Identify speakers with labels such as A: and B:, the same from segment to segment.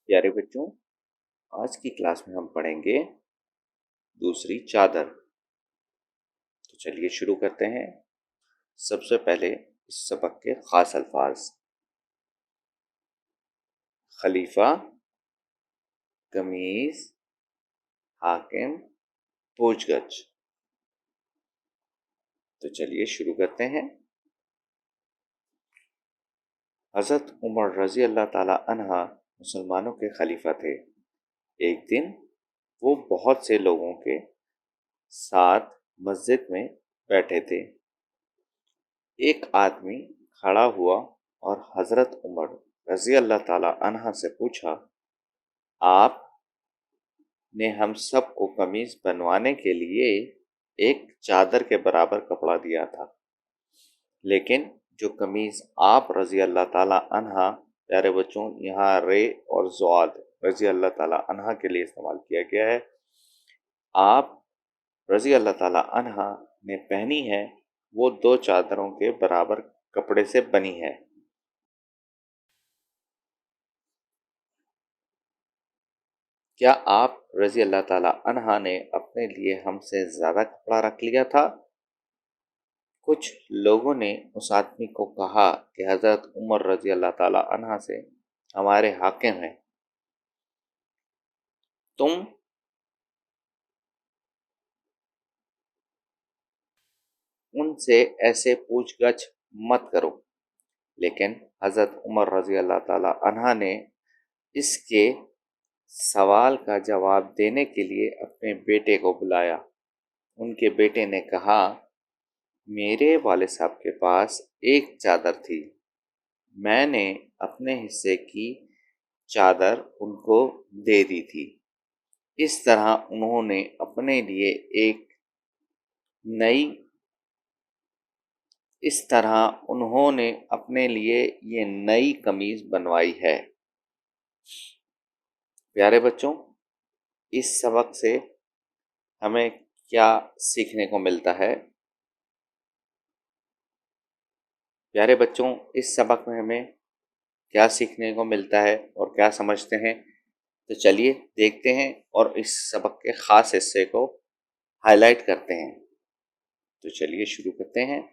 A: प्यारे बच्चों, आज की क्लास में हम पढ़ेंगे दूसरी चादर। तो चलिए शुरू करते हैं। सबसे पहले इस सबक के खास अल्फाज। खलीफा, कमीज, हाकिम, पूछगछ। तो चलिए शुरू करते हैं। हज़रत उमर रज़ी अल्लाह ताला अन्हा मुसलमानों के खलीफा थे। एक दिन वो बहुत से लोगों के साथ मस्जिद में बैठे थे। एक आदमी खड़ा हुआ और हज़रत उमर रज़ी अल्लाह ताला अन्हा से पूछा, आप ने हम सब को कमीज बनवाने के लिए एक चादर के बराबर कपड़ा दिया था, लेकिन जो कमीज आप रज़ी अल्लाह ताला अन्हा, प्यारे बच्चों यहाँ रे और ज़ाद रज़ी अल्लाह ताला अन्हा के लिए इस्तेमाल किया गया है, आप रज़ी अल्लाह ताला अन्हा ने पहनी है, वो दो चादरों के बराबर कपड़े से बनी है। क्या आप रज़ी अल्लाह ताला अन्हा ने अपने लिए हमसे ज़्यादा कपड़ा रख लिया था? कुछ लोगों ने उस आदमी को कहा कि हज़रत उमर रज़ी अल्लाह ताला अन्हा से हमारे हाकिम हैं, तुम उनसे ऐसे पूछगछ मत करो। लेकिन हज़रत उमर रज़ी अल्लाह ताला अन्हा ने इसके सवाल का जवाब देने के लिए अपने बेटे को बुलाया। उनके बेटे ने कहा, मेरे वाले साहब के पास एक चादर थी, मैंने अपने हिस्से की चादर उनको दे दी थी। इस तरह उन्होंने अपने लिए एक नई इस तरह उन्होंने अपने लिए ये नई कमीज बनवाई है। प्यारे बच्चों, इस सबक से हमें क्या सीखने को मिलता है? प्यारे बच्चों, इस सबक में हमें क्या सीखने को मिलता है और क्या समझते हैं? तो चलिए देखते हैं और इस सबक के ख़ास हिस्से को हाईलाइट करते हैं। तो चलिए शुरू करते हैं।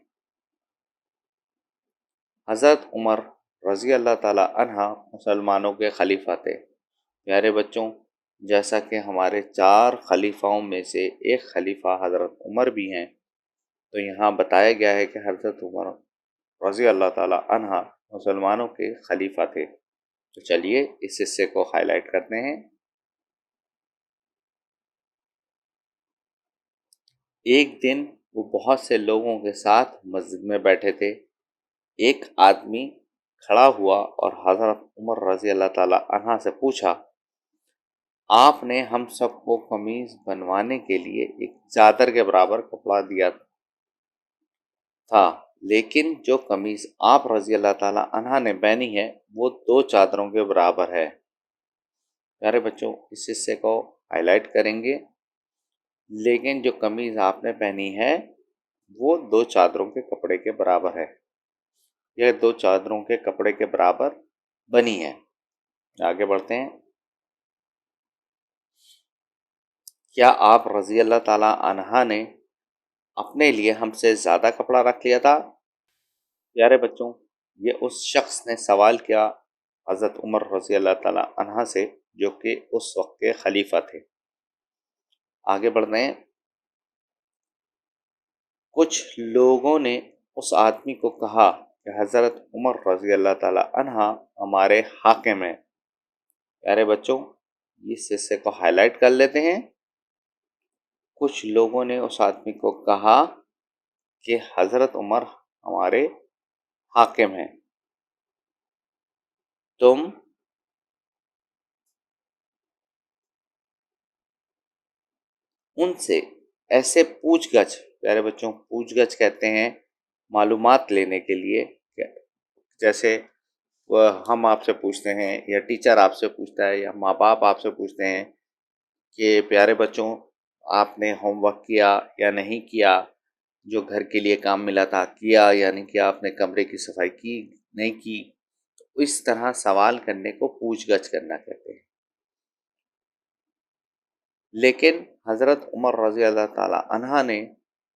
A: हज़रत उमर रज़ी अल्लाह ताला अन्हा मुसलमानों के खलीफा थे। प्यारे बच्चों, जैसा कि हमारे 4 खलीफाओं में से एक खलीफा हज़रत उमर भी हैं, तो यहाँ बताया गया है कि हज़रत उमर रज़ी अल्लाह ताला अन्हा मुसलमानों के खलीफा थे। तो चलिए इस हिस्से को हाईलाइट करते हैं। एक दिन वो बहुत से लोगों के साथ मस्जिद में बैठे थे। एक आदमी खड़ा हुआ और हज़रत उमर रज़ी अल्लाह ताला अन्हा से पूछा, आपने हम सबको कमीज बनवाने के लिए एक चादर के बराबर कपड़ा दिया था, लेकिन जो कमीज आप रज़ी अल्लाह ताला अन्हा ने पहनी है, वो दो चादरों के बराबर है। प्यारे बच्चों, इस हिस्से को हाईलाइट करेंगे। लेकिन जो कमीज आपने पहनी है, वो दो चादरों के कपड़े के बराबर है। यह दो चादरों के कपड़े के बराबर बनी है। आगे बढ़ते हैं। क्या आप रज़ी अल्लाह ताला अन्हा ने अपने लिए हमसे ज़्यादा कपड़ा रख लिया था? प्यारे बच्चों, ये उस शख्स ने सवाल किया हज़रत उमर रज़ी अल्लाह ताला अन्हा से, जो कि उस वक्त के खलीफा थे। आगे बढ़ रहे हैं। कुछ लोगों ने उस आदमी को कहा कि हज़रत उमर रज़ी अल्लाह ताला अन्हा हमारे हाकिम हैं। प्यारे बच्चों, इस हिस्से को हाईलाइट कर लेते हैं। कुछ लोगों ने उस आदमी को कहा कि हज़रत उमर हमारे हाकिम हैं, तुम उनसे ऐसे पूछगछ, प्यारे बच्चों पूछगछ कहते हैं मालूमात लेने के लिए। जैसे वह हम आपसे पूछते हैं या टीचर आपसे पूछता है या माँ बाप आपसे पूछते हैं कि प्यारे बच्चों आपने होमवर्क किया या नहीं किया, जो घर के लिए काम मिला था किया या नहीं किया, आपने कमरे की सफाई की नहीं की। इस तरह सवाल करने को पूछगछ करना कहते हैं। लेकिन हज़रत उमर रज़ी अल्लाह ताला अन्हा ने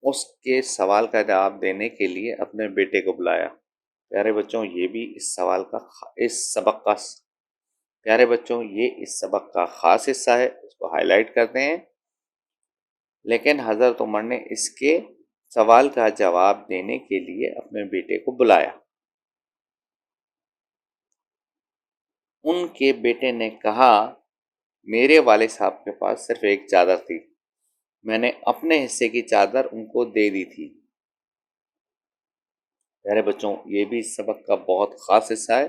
A: उसके सवाल का जवाब देने के लिए अपने बेटे को बुलाया। प्यारे बच्चों, ये भी इस सवाल का इस सबक का प्यारे बच्चों ये इस सबक का ख़ास हिस्सा है, इसको हाईलाइट करते हैं। लेकिन हज़रत उमर ने इसके सवाल का जवाब देने के लिए अपने बेटे को बुलाया। उनके बेटे ने कहा, मेरे वाले साहब के पास सिर्फ एक चादर थी, मैंने अपने हिस्से की चादर उनको दे दी थी। प्यारे बच्चों, ये भी इस सबक का बहुत ख़ास हिस्सा है।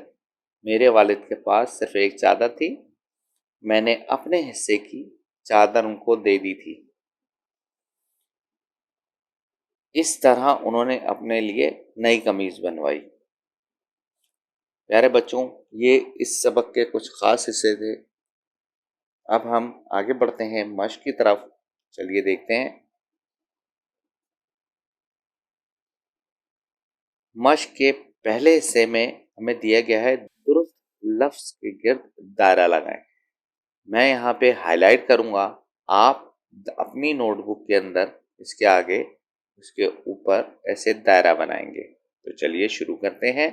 A: मेरे वालिद के पास सिर्फ एक चादर थी, मैंने अपने हिस्से की चादर उनको दे दी थी। इस तरह उन्होंने अपने लिए नई कमीज़ बनवाई। प्यारे बच्चों, ये इस सबक के कुछ ख़ास हिस्से थे। अब हम आगे बढ़ते हैं मश्क की तरफ। चलिए देखते हैं। मश्क के पहले हिस्से में हमें दिया गया है दुरुस्त लफ्ज़ के गिर्द दायरा लगाएं। मैं यहाँ पे हाईलाइट करूँगा, आप अपनी नोटबुक के अंदर इसके आगे उसके ऊपर ऐसे दायरा बनाएंगे। तो चलिए शुरू करते हैं।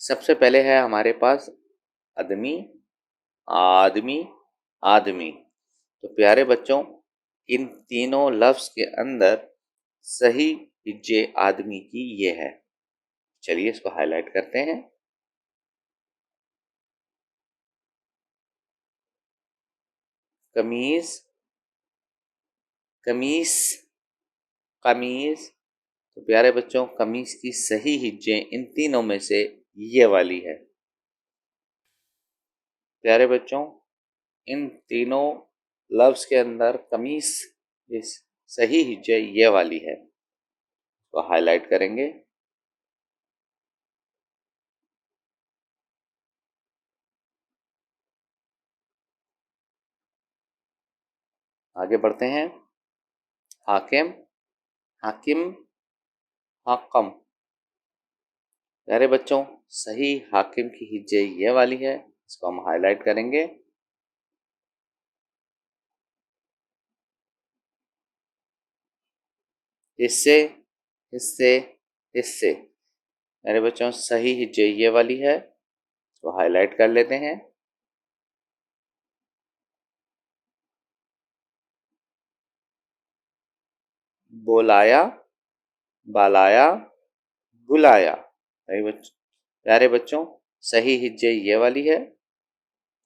A: सबसे पहले है हमारे पास आदमी, आदमी, आदमी। तो प्यारे बच्चों, इन तीनों लफ्ज़ के अंदर सही हिज्जे आदमी की ये है। चलिए इसको हाईलाइट करते हैं। कमीज, कमीस, कमीज। तो प्यारे बच्चों, कमीज की सही हिज्जे इन तीनों में से ये वाली है। प्यारे बच्चों, इन तीनों लफ्ज़ के अंदर कमीज इस सही हिज्जे ये वाली है, तो हाईलाइट करेंगे। आगे बढ़ते हैं। हाकिम, हाकिम, हाकम। प्यारे बच्चों, सही हाकिम की हिज्जे ये वाली है, इसको हम हाईलाइट करेंगे। हिस्से, हिस्से, हिस्से। मेरे बच्चों, सही हिज्जे ये वाली है, इसको हाईलाइट कर लेते हैं। बोलाया, बालाया, बुलाया। प्यारे बच्चों, सही हिज्जे ये वाली है,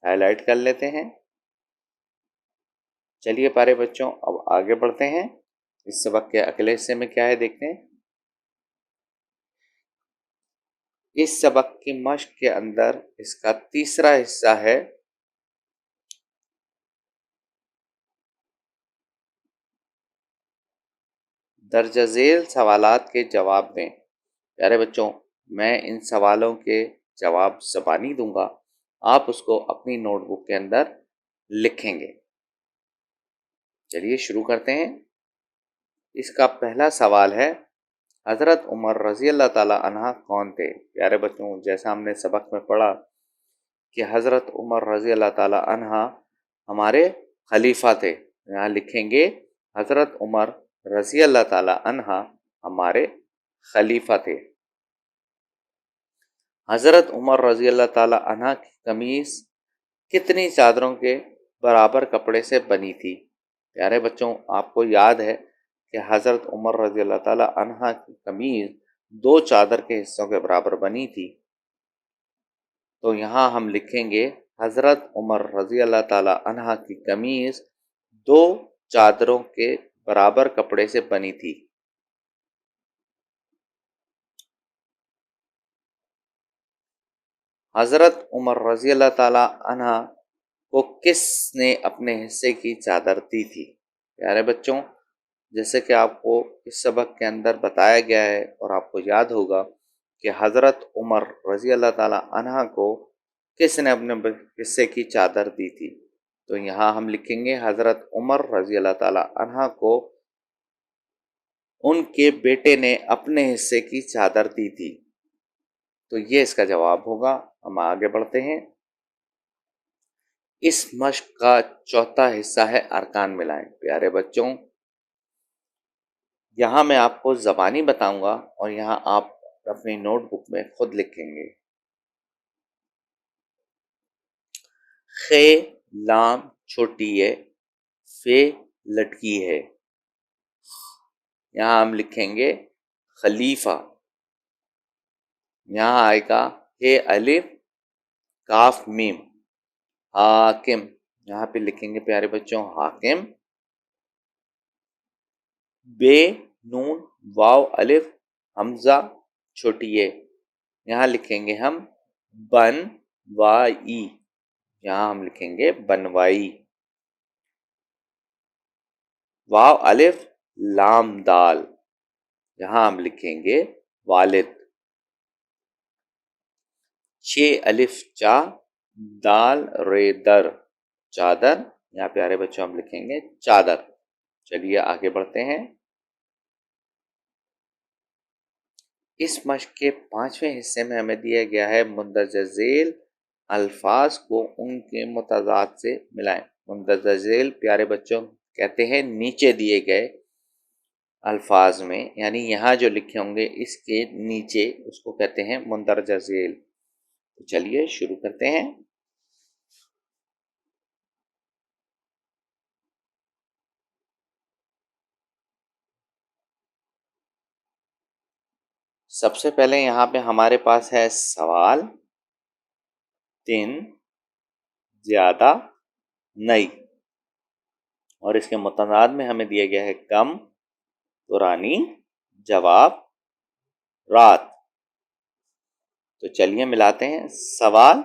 A: हाईलाइट कर लेते हैं। चलिए प्यारे बच्चों, अब आगे बढ़ते हैं। इस सबक के अगले हिस्से में क्या है देखते हैं। इस सबक की मश्क के अंदर इसका तीसरा हिस्सा है दर्ज झेल सवालात के जवाब दें। प्यारे बच्चों, मैं इन सवालों के जवाब ज़बानी दूंगा, आप उसको अपनी नोटबुक के अंदर लिखेंगे। चलिए शुरू करते हैं। इसका पहला सवाल है, हज़रत उमर रज़ी अल्लाह ताला अन्हा कौन थे। प्यारे बच्चों, जैसा हमने सबक में पढ़ा कि हज़रत उमर रज़ी अल्लाह ताला अन्हा हमारे खलीफा थे। यहाँ लिखेंगे हज़रत उमर रज़ी अल्लाह ताला अन्हा हमारे खलीफा थे। हज़रत उमर रज़ी अल्लाह ताला अन्हा की कमीज़ कितनी चादरों के बराबर कपड़े से बनी थी। प्यारे बच्चों, आपको याद है कि हज़रत उमर रज़ी अल्लाह ताला अन्हा की कमीज़ 2 चादर के हिस्सों के बराबर बनी थी। तो यहाँ हम लिखेंगे हज़रत उमर रज़ी अल्लाह ताला अन्हा की कमीज़ 2 चादरों के बराबर कपड़े से बनी थी। हज़रत उमर रज़ी अल्लाह ताला अन्हा को किसने अपने हिस्से की चादर दी थी। प्यारे बच्चों, जैसे कि आपको इस सबक के अंदर बताया गया है और आपको याद होगा कि हज़रत उमर रज़ी अल्लाह ताला अन्हा को किसने अपने हिस्से की चादर दी थी। तो यहाँ हम लिखेंगे हज़रत उमर रज़ी अल्लाह ताला अन्हा को उनके बेटे ने अपने हिस्से की चादर दी थी। तो ये इसका जवाब होगा। हम आगे बढ़ते हैं। इस मश्क का चौथा हिस्सा है अरकान मिलाएं। प्यारे बच्चों, यहाँ मैं आपको ज़बानी बताऊंगा और यहाँ आप अपनी नोटबुक में खुद लिखेंगे। खे लाम छोटी है, फे लटकी है। यहाँ हम लिखेंगे खलीफा। यहाँ आएगा हे अलिफ काफ मीम हाकिम। यहाँ पे लिखेंगे प्यारे बच्चों हाकिम। बे नून वाव अलिफ हमजा छोटी है। यहाँ लिखेंगे हम बन वाई। यहाँ हम लिखेंगे बनवाई। वाव अलिफ लाम दाल। यहाँ हम लिखेंगे वालिद। छे अलिफ चा दाल रे दर चादर। यहाँ प्यारे बच्चों हम लिखेंगे चादर। चलिए आगे बढ़ते हैं। इस मश्क के 5वें हिस्से में हमें दिया गया है मुंदरजा झेल अल्फाज को उनके मुतज़ाद से मिलाएं। मुंदरजा झेल प्यारे बच्चों कहते हैं नीचे दिए गए अल्फाज में, यानी यहाँ जो लिखे होंगे इसके नीचे उसको कहते हैं मुंदरजा झेल। तो चलिए शुरू करते हैं। सबसे पहले यहाँ पे हमारे पास है सवाल, दिन, ज्यादा, नई, और इसके मुतनाद में हमें दिया गया है कम, पुरानी, जवाब, रात। तो चलिए मिलाते हैं। सवाल,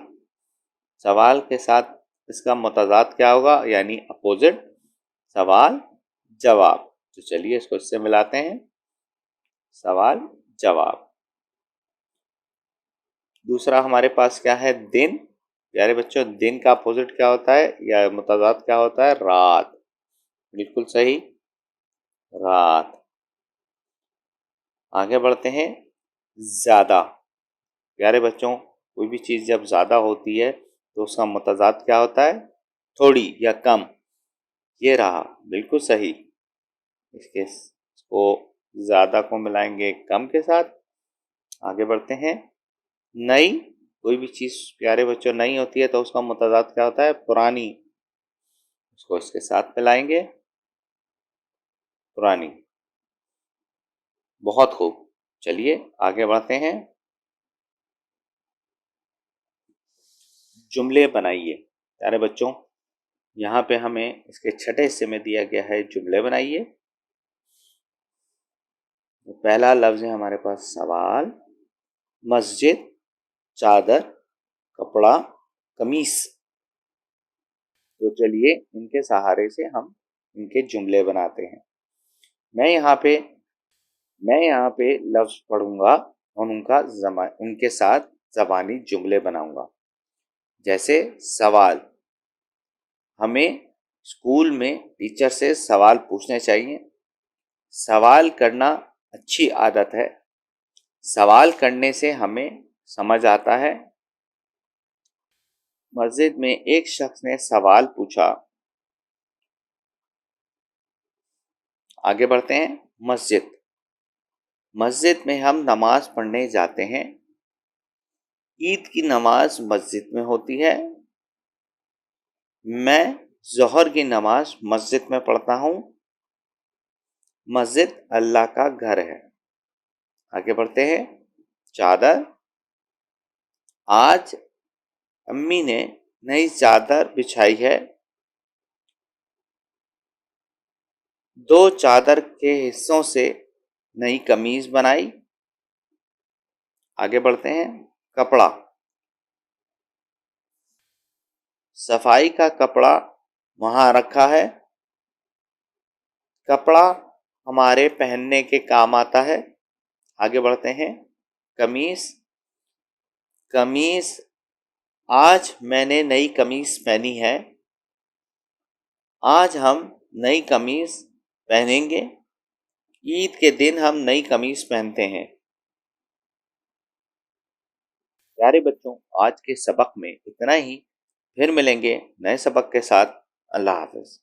A: सवाल के साथ इसका मुतजाद क्या होगा, यानी अपोजिट, सवाल जवाब। तो चलिए इसको इससे मिलाते हैं। सवाल जवाब। दूसरा हमारे पास क्या है, दिन। प्यारे बच्चों दिन का अपोजिट क्या होता है या मुतजाद क्या होता है, रात। बिल्कुल सही, रात। आगे बढ़ते हैं। ज्यादा। प्यारे बच्चों कोई भी चीज़ जब ज़्यादा होती है तो उसका मुतजाद क्या होता है, थोड़ी या कम। ये रहा बिल्कुल सही। इसको ज़्यादा को मिलाएंगे कम के साथ। आगे बढ़ते हैं। नई। कोई भी चीज़ प्यारे बच्चों नई होती है तो उसका मुतजाद क्या होता है, पुरानी। उसको इसके साथ मिलाएंगे, पुरानी। बहुत खूब। चलिए आगे बढ़ते हैं। जुमले बनाइए। प्यारे बच्चों यहाँ पे हमें इसके छठे हिस्से में दिया गया है जुमले बनाइए। तो पहला लफ्ज है हमारे पास सवाल, मस्जिद, चादर, कपड़ा, कमीज। तो चलिए इनके सहारे से हम इनके जुमले बनाते हैं। मैं यहाँ पे लफ्ज पढ़ूंगा और उनके साथ ज़बानी जुमले बनाऊंगा। जैसे सवाल, हमें स्कूल में टीचर से सवाल पूछने चाहिए। सवाल करना अच्छी आदत है। सवाल करने से हमें समझ आता है। मस्जिद में एक शख्स ने सवाल पूछा। आगे बढ़ते हैं। मस्जिद, मस्जिद में हम नमाज पढ़ने जाते हैं। ईद की नमाज मस्जिद में होती है। मैं जोहर की नमाज मस्जिद में पढ़ता हूँ। मस्जिद अल्लाह का घर है। आगे बढ़ते हैं। चादर, आज अम्मी ने नई चादर बिछाई है। दो चादर के हिस्सों से नई कमीज बनाई। आगे बढ़ते हैं। कपड़ा, सफाई का कपड़ा वहां रखा है। कपड़ा हमारे पहनने के काम आता है। आगे बढ़ते हैं। कमीज, कमीज आज मैंने नई कमीज पहनी है। आज हम नई कमीज पहनेंगे। ईद के दिन हम नई कमीज पहनते हैं। प्यारे बच्चों, आज के सबक में इतना ही। फिर मिलेंगे नए सबक के साथ। अल्लाह हाफ़िज़।